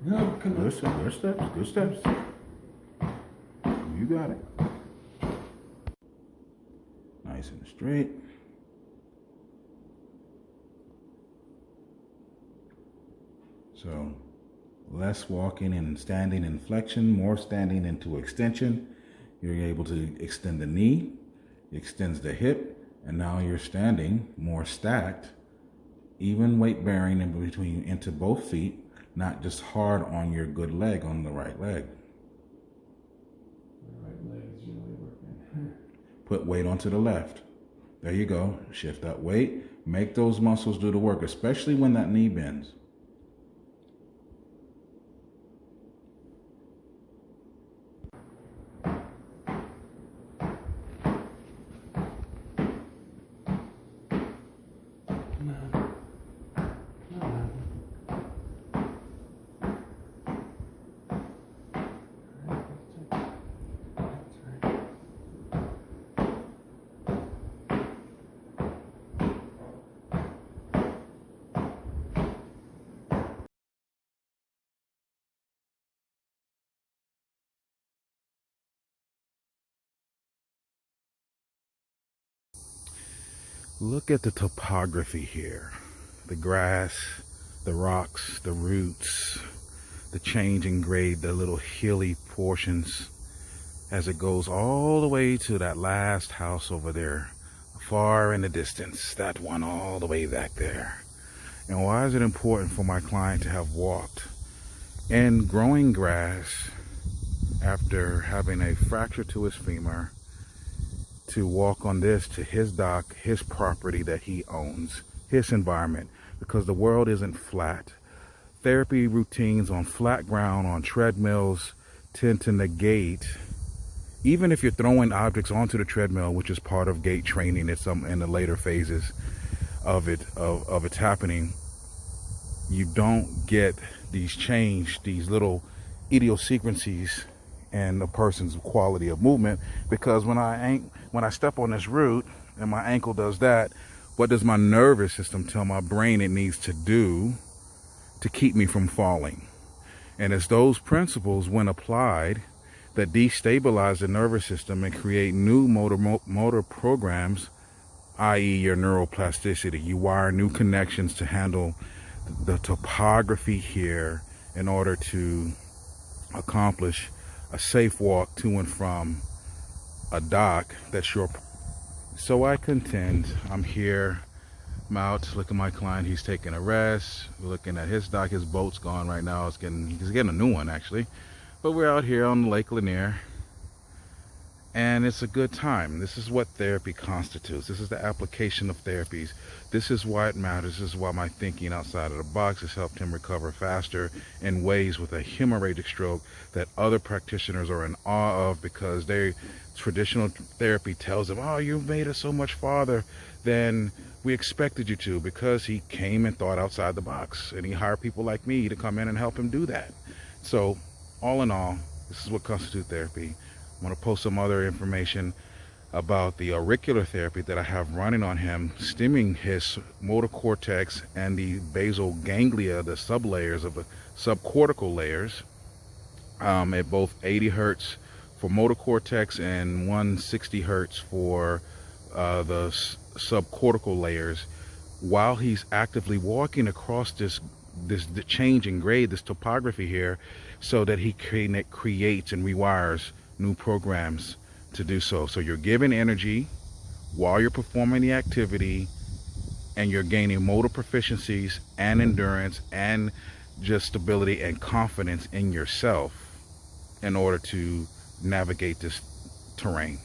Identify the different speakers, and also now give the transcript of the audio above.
Speaker 1: No, come on.
Speaker 2: Good steps, good steps. You got it. Nice and straight. So less walking and standing in flexion, more standing into extension. You're able to extend the knee, extends the hip, and now you're standing more stacked, even weight bearing in between into both feet, not just hard on your good leg, on the right leg.
Speaker 1: The right leg is really working.
Speaker 2: Put weight onto the left. There you go. Shift that weight. Make those muscles do the work, especially when that knee bends. Look at the topography here. The grass, the rocks, the roots, the change in grade, the little hilly portions as it goes all the way to that last house over there, far in the distance, that one all the way back there. And why is it important for my client to have walked in growing grass after having a fracture to his femur, to walk on this to his dock, his property that he owns, his environment, because the world isn't flat. Therapy routines on flat ground, on treadmills, tend to negate, even if you're throwing objects onto the treadmill, which is part of gait training in the later phases of its happening, you don't get these little idiosyncrasies and a person's quality of movement, because when I step on this root and my ankle does that, what does my nervous system tell my brain it needs to do to keep me from falling? And it's those principles, when applied, that destabilize the nervous system and create new motor programs, i.e. your neuroplasticity. You wire new connections to handle the topography here in order to accomplish a safe walk to and from a dock that's your. So I contend, I'm here, I'm out, look at my client, he's taking a rest, we're looking at his dock, his boat's gone right now, he's getting a new one actually, but we're out here on Lake Lanier, and it's a good time. This is what therapy constitutes. This is the application of therapies. This is why it matters. This is why my thinking outside of the box has helped him recover faster in ways with a hemorrhagic stroke that other practitioners are in awe of, because traditional therapy tells them, oh, you've made it so much farther than we expected you to, because he came and thought outside the box, and he hired people like me to come in and help him do that. So all in all, this is what constitutes therapy. I'm going to post some other information about the auricular therapy that I have running on him, stemming his motor cortex and the basal ganglia, the sublayers of the subcortical layers, at both 80 hertz for motor cortex and 160 hertz for the subcortical layers, while he's actively walking across the change in grade, this topography here, so that he creates and rewires new programs to do so. So you're giving energy while you're performing the activity, and you're gaining motor proficiencies and endurance and just stability and confidence in yourself in order to navigate this terrain.